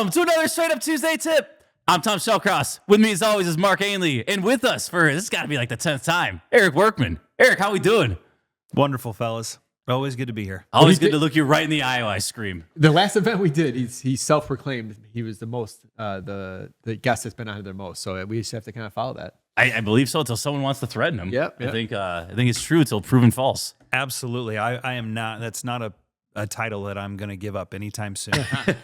Welcome to another Straight Up Tuesday tip. I'm Tom Shellcross. With me as always is Mark Ainley. And with us for, this has got to be like the 10th time, Eric Workman. Eric, how we doing? Wonderful, fellas. Always good to be here. Always good to look you right in the eye while I scream. The last event we did, he self-proclaimed he was the most, the guest that's been on here the most. So we just have to kind of follow that. I believe so until someone wants to threaten him. Yep. I think it's true until proven false. Absolutely. I am not. That's not a title that I'm going to give up anytime soon.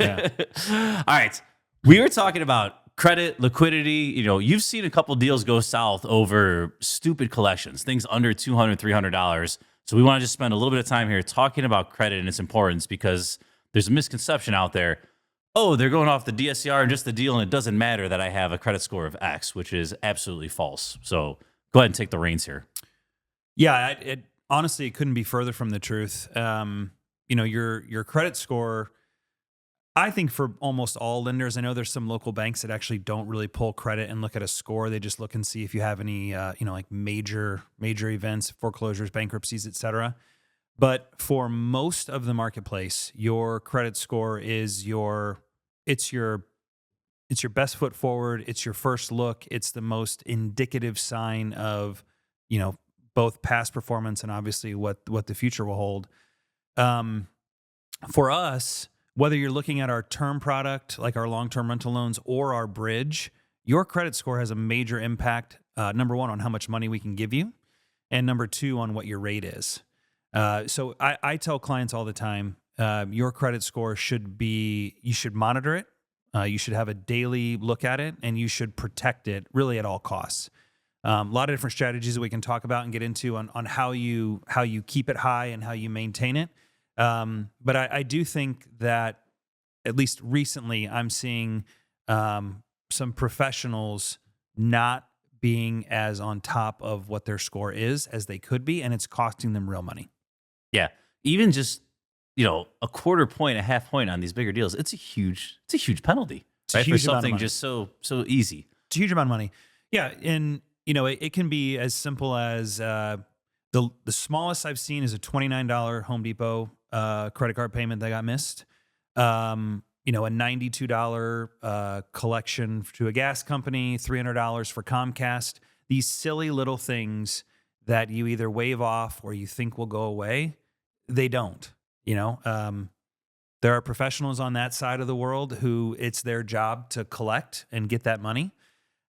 Yeah. All right. We were talking about credit, liquidity. You know, you've seen a couple deals go south over stupid collections, things under $200, $300. So we want to just spend a little bit of time here talking about credit and its importance because there's a misconception out there. Oh, they're going off the DSCR and just the deal, and it doesn't matter that I have a credit score of X, which is absolutely false. So go ahead and take the reins here. Yeah, honestly, it couldn't be further from the truth. Your credit score, I think for almost all lenders, I know there's some local banks that actually don't really pull credit and look at a score. They just look and see if you have any, like major events, foreclosures, bankruptcies, et cetera. But for most of the marketplace, your credit score is your best foot forward. It's your first look. It's the most indicative sign of, both past performance and obviously what the future will hold. For us, whether you're looking at our term product, like our long-term rental loans or our bridge, your credit score has a major impact, number one, on how much money we can give you, and number two, on what your rate is. So I tell clients all the time, your credit score you should monitor it. You should have a daily look at it, and you should protect it really at all costs. A lot of different strategies that we can talk about and get into on how you keep it high and how you maintain it. But I do think that at least recently I'm seeing some professionals not being as on top of what their score is as they could be, and it's costing them real money. Yeah. Even just, a quarter point, a half point on these bigger deals, it's a huge penalty. Right? For something just so easy. It's a huge amount of money. Yeah. And, it can be as simple as the smallest I've seen is a $29 Home Depot credit card payment that got missed. A $92 collection to a gas company, $300 for Comcast. These silly little things that you either wave off or you think will go away, they don't. There are professionals on that side of the world who it's their job to collect and get that money.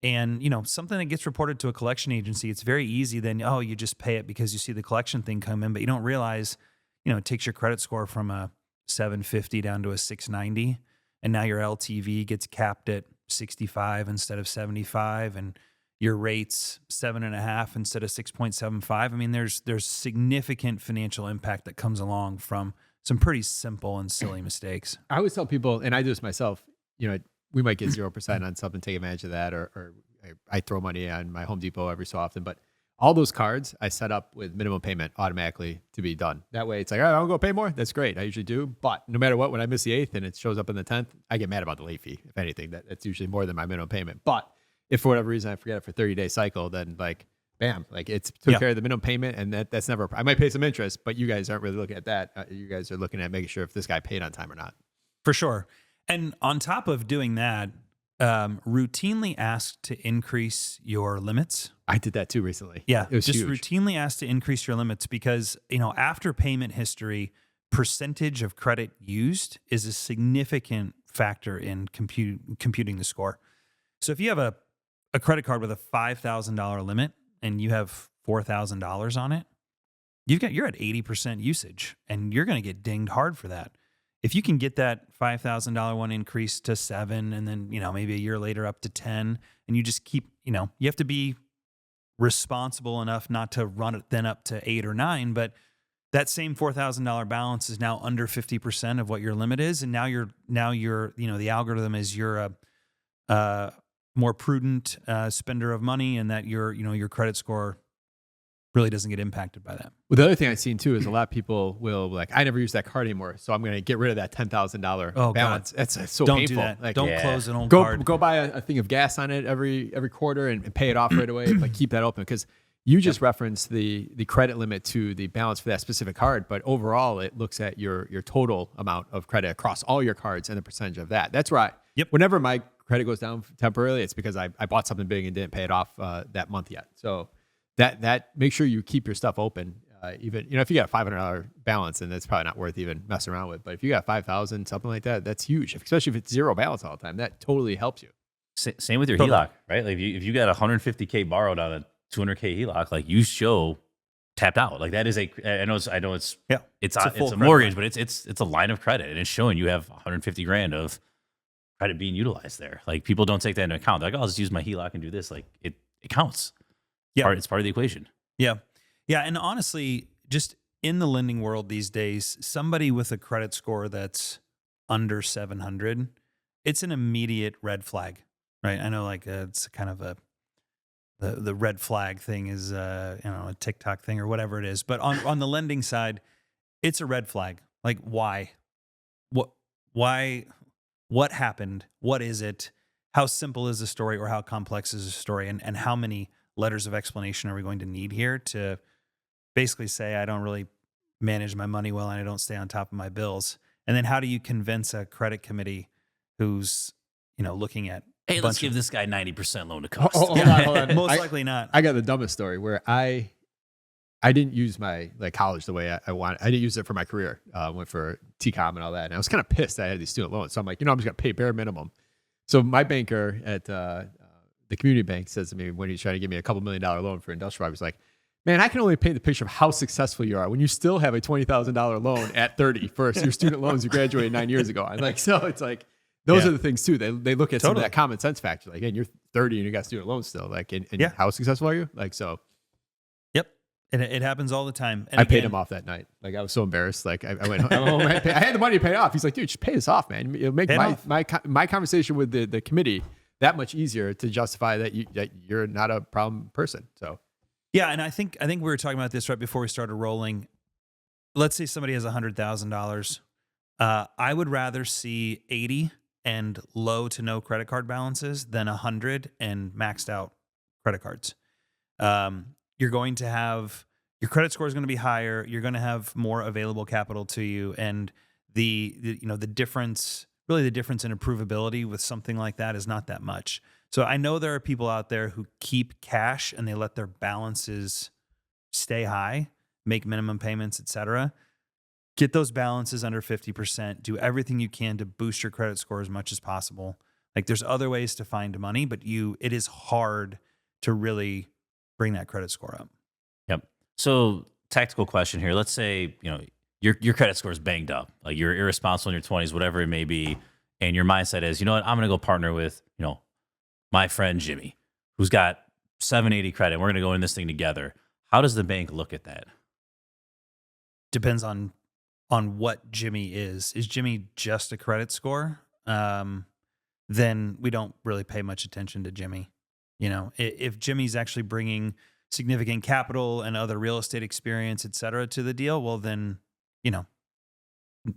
And, something that gets reported to a collection agency, it's very easy then, you just pay it because you see the collection thing come in, but you don't realize, it takes your credit score from a 750 down to a 690. And now your LTV gets capped at 65 instead of 75. And your rate's 7.5 instead of 6.75. I mean, there's significant financial impact that comes along from some pretty simple and silly mistakes. I always tell people, and I do this myself, we might get 0% on something, take advantage of that, or I throw money on my Home Depot every so often. But all those cards I set up with minimum payment automatically to be done. That way it's like, all right, I'll go pay more. That's great. I usually do. But no matter what, when I miss the 8th and it shows up in the 10th, I get mad about the late fee. If anything, that's usually more than my minimum payment. But if for whatever reason I forget it for 30-day cycle, then bam, it's took care of the minimum payment, and that's never. I might pay some interest, but you guys aren't really looking at that. You guys are looking at making sure if this guy paid on time or not. For sure. And on top of doing that, routinely ask to increase your limits. I did that too recently. Yeah, it was just huge. Routinely ask to increase your limits because after payment history, percentage of credit used is a significant factor in computing the score. So if you have a credit card with a $5,000 limit and you have $4,000 on it, you're at 80% usage, and you're going to get dinged hard for that. If you can get that $5,000 one increased to 7, and then maybe a year later up to 10, and you just keep you have to be responsible enough not to run it then up to 8 or 9, but that same $4,000 balance is now under 50% of what your limit is, and now you're the algorithm is you're a more prudent spender of money, and that your credit score really doesn't get impacted by that. Well, the other thing I've seen too is a lot of people will I never use that card anymore, so I'm going to get rid of that $10,000 balance. God. That's so Don't painful. do that. Don't close an old card. Go buy a thing of gas on it every quarter and pay it off right away. Keep that open, because You just referenced the credit limit to the balance for that specific card, but overall it looks at your total amount of credit across all your cards and the percentage of that. That's right. Yep. Whenever my credit goes down temporarily, it's because I bought something big and didn't pay it off that month yet. So that make sure you keep your stuff open. Even if you got a $500 balance, and that's probably not worth even messing around with. But if you got 5,000, something like that, that's huge. Especially if it's zero balance all the time, that totally helps you. Same with your Totally. HELOC, right? Like if you got $150K borrowed on a $200K HELOC, like you show tapped out. Like that is I know it's Yeah. it's It's a a full credit mortgage, line. but it's a line of credit, and it's showing you have 150 grand of credit being utilized there. Like people don't take that into account. They're like, oh, I'll just use my HELOC and do this. Like it counts. Yeah. It's part of the equation. Yeah. Yeah. And honestly, just in the lending world these days, somebody with a credit score that's under 700, it's an immediate red flag, right? I know it's kind of the red flag thing is, a TikTok thing or whatever it is. But on the lending side, it's a red flag. Like why? What happened? What is it? How simple is the story or how complex is the story? And how many letters of explanation are we going to need here to basically say, I don't really manage my money well and I don't stay on top of my bills? And then how do you convince a credit committee who's, looking at Hey, a let's bunch give of, this guy 90% loan to cost. Hold on. most likely not. I got the dumbest story where I didn't use my college the way I want. I didn't use it for my career. Went for TCOM and all that. And I was kind of pissed that I had these student loans. So I'm like, I'm just going to pay bare minimum. So my banker at the community bank says to me when he's trying to give me a $2 million loan for industrial, I was like, man, I can only paint the picture of how successful you are when you still have a $20,000 loan at 30 for your student loans you graduated 9 years ago. I'm like, so it's like, those Yeah. are the things too. They look at some of Totally. that common sense factor. Like, and you're 30 and you got student loans still. Like, and Yeah. how successful are you? Like, so Yep. It happens all the time. And I paid again, him off that night. Like, I was so embarrassed. Like, I went home. I had the money to pay it off. He's like, dude, just pay this off, man. It'll make Pay it my conversation with the committee that much easier to justify that you're not a problem person. So, Yeah, and I think we were talking about this right before we started rolling. Let's say somebody has $100,000. I would rather see 80 and low to no credit card balances than 100 and maxed out credit cards. You're going to have your credit score is going to be higher. You're going to have more available capital to you, and the difference, really the difference in approvability with something like that is not that much. So I know there are people out there who keep cash and they let their balances stay high, make minimum payments, etc. Get those balances under 50%. Do everything you can to boost your credit score as much as possible. Like there's other ways to find money, but it is hard to really bring that credit score up. Yep. So tactical question here. Let's say, your credit score is banged up. Like you're irresponsible in your 20s, whatever it may be. And your mindset is, you know what, I'm going to go partner with, my friend Jimmy, who's got 780 credit. We're going to go in this thing together. How does the bank look at that? Depends on what Jimmy is. Is Jimmy just a credit score? Then we don't really pay much attention to Jimmy. If Jimmy's actually bringing significant capital and other real estate experience, et cetera, to the deal, well, then,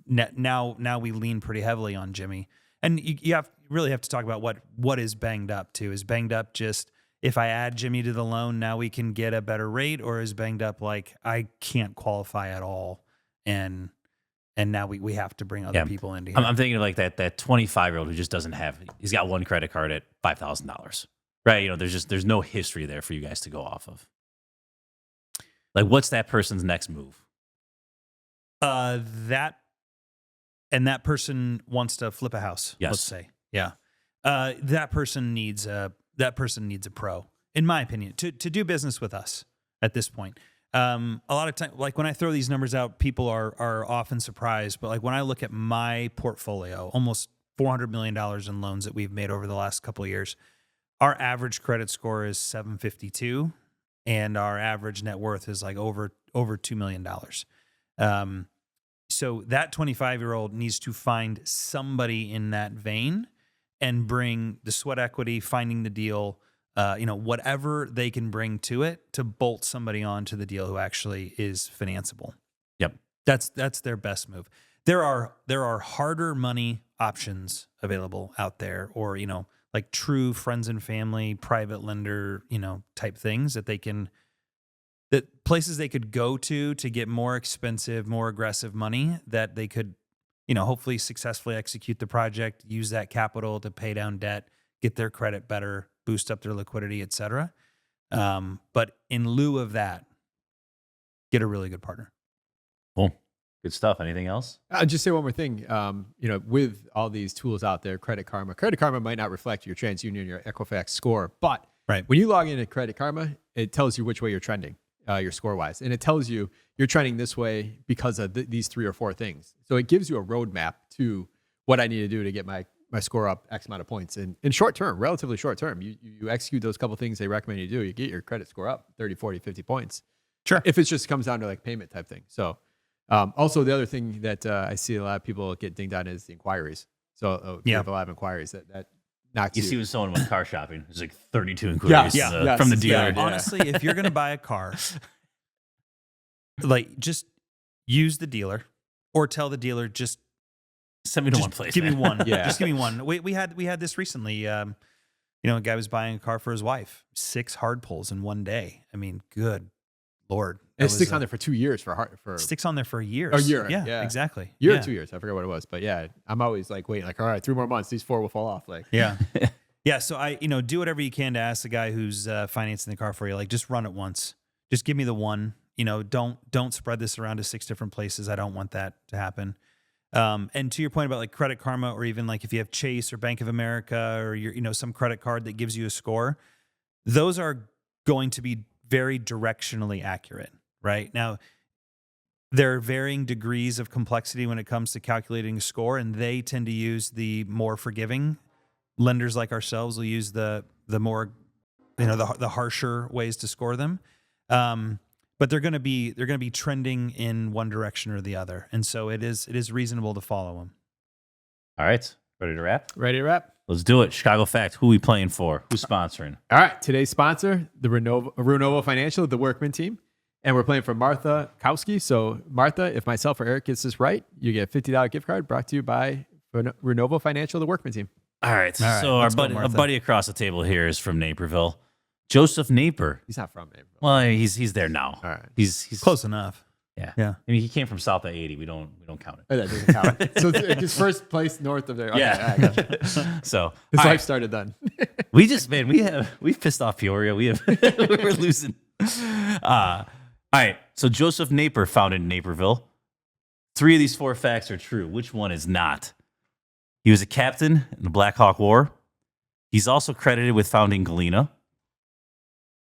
now we lean pretty heavily on Jimmy. And you really have to talk about what is banged up too. Is banged up just if I add Jimmy to the loan, now we can get a better rate, or is banged up like I can't qualify at all, and now we have to bring other people into here. I'm thinking of like that 25-year-old who just doesn't have. He's got one credit card at $5,000, right? There's no history there for you guys to go off of. Like, what's that person's next move? That person wants to flip a house. Yes. Let's say, yeah. That person needs a pro, in my opinion, to do business with us at this point. A lot of time, like when I throw these numbers out, people are often surprised. But like when I look at my portfolio, almost $400 million in loans that we've made over the last couple of years, our average credit score is 752, and our average net worth is like over $2 million. So that 25-year-old needs to find somebody in that vein and bring the sweat equity, finding the deal, whatever they can bring to it to bolt somebody onto the deal who actually is financeable. Yep. That's their best move. There are harder money options available out there, or, like true friends and family, private lender, type things that they can that places they could go to get more expensive, more aggressive money that they could, hopefully successfully execute the project, use that capital to pay down debt, get their credit better, boost up their liquidity, et cetera. But in lieu of that, get a really good partner. Cool. Good stuff. Anything else? I'll just say one more thing. With all these tools out there, Credit Karma might not reflect your TransUnion, your Equifax score, but when you log into Credit Karma, it tells you which way you're trending, your score wise, and it tells you you're trending this way because of these 3 or 4 things. So it gives you a roadmap to what I need to do to get my score up X amount of points. And in short term, relatively short term, you execute those couple things they recommend you do, you get your credit score up 30, 40, 50 points. Sure. If it just comes down to like payment type thing. So. Also, the other thing that I see a lot of people get dinged on is the inquiries. So you have a lot of inquiries that knocks you. You see when someone went car shopping, there's like 32 inquiries from the dealer. Yeah. Honestly, if you're going to buy a car, like just use the dealer or tell the dealer just send me to one place. Give me one. Just give me one. We had this recently. A guy was buying a car for his wife. 6 hard pulls in one day. I mean, good Lord. It sticks on there for 2 years sticks on there for years. A year. Yeah, exactly. Year or 2 years. I forget what it was. But yeah, I'm always like waiting, like, all right, 3 more months, these 4 will fall off. Like, yeah. Yeah. So do whatever you can to ask the guy who's financing the car for you. Like, just run it once. Just give me the one. Don't spread this around to 6 different places. I don't want that to happen. And to your point about like Credit Karma, or even like if you have Chase or Bank of America or your, some credit card that gives you a score, those are going to be very directionally accurate. Right now, there are varying degrees of complexity when it comes to calculating a score, and they tend to use the more forgiving. Lenders like ourselves will use the more, the harsher ways to score them. But they're going to be trending in one direction or the other, and so it is reasonable to follow them. All right, ready to wrap? Ready to wrap? Let's do it. Chicago Fact. Who are we playing for? Who's sponsoring? All right, today's sponsor, the Renovo Financial, the Workman team. And we're playing for Martha Kowski. So, Martha, if myself or Eric gets this right, you get a $50 gift card brought to you by Renovo Financial, the Workman team. All right. So, our buddy across the table here is from Naperville. Joseph Naper. He's not from Naperville. Well, he's there now. All right. He's close enough. Yeah. Yeah. I mean, he came from South I-80. We don't count it. Oh, that doesn't count. So, it's just first place north of there. Okay, yeah. all right, gotcha. So, his life started then. we've pissed off Peoria. We're losing. All right, so Joseph Naper founded Naperville. 3 of these 4 facts are true. Which one is not? He was a captain in the Black Hawk War. He's also credited with founding Galena.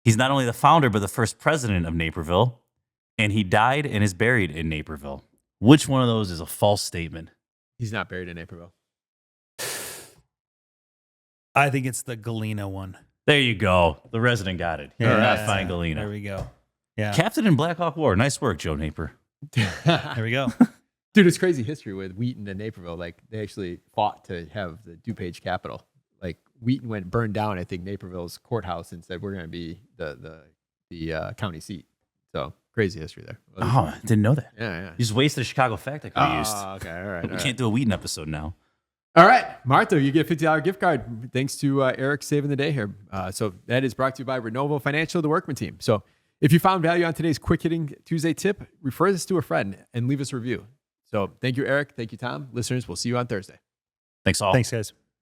He's not only the founder, but the first president of Naperville. And he died and is buried in Naperville. Which one of those is a false statement? He's not buried in Naperville. I think it's the Galena one. There you go. The resident got it. You're not fine, Galena. There we go. Yeah. Captain in Black Hawk War. Nice work, Joe Naper. There we go. Dude, it's crazy history with Wheaton and Naperville. Like, they actually fought to have the DuPage capital. Like, Wheaton burned down, I think, Naperville's courthouse and said, we're going to be the county seat. So, crazy history there. Oh, I didn't know that. Yeah. You just wasted a Chicago fact I could have used. Okay, all right. We can't do a Wheaton episode now. All right, Martha, you get a $50 gift card thanks to Eric saving the day here. So that is brought to you by Renovo Financial, the Workman team. So if you found value on today's quick-hitting Tuesday tip, refer this to a friend and leave us a review. So thank you, Eric. Thank you, Tom. Listeners, we'll see you on Thursday. Thanks all. Thanks, guys.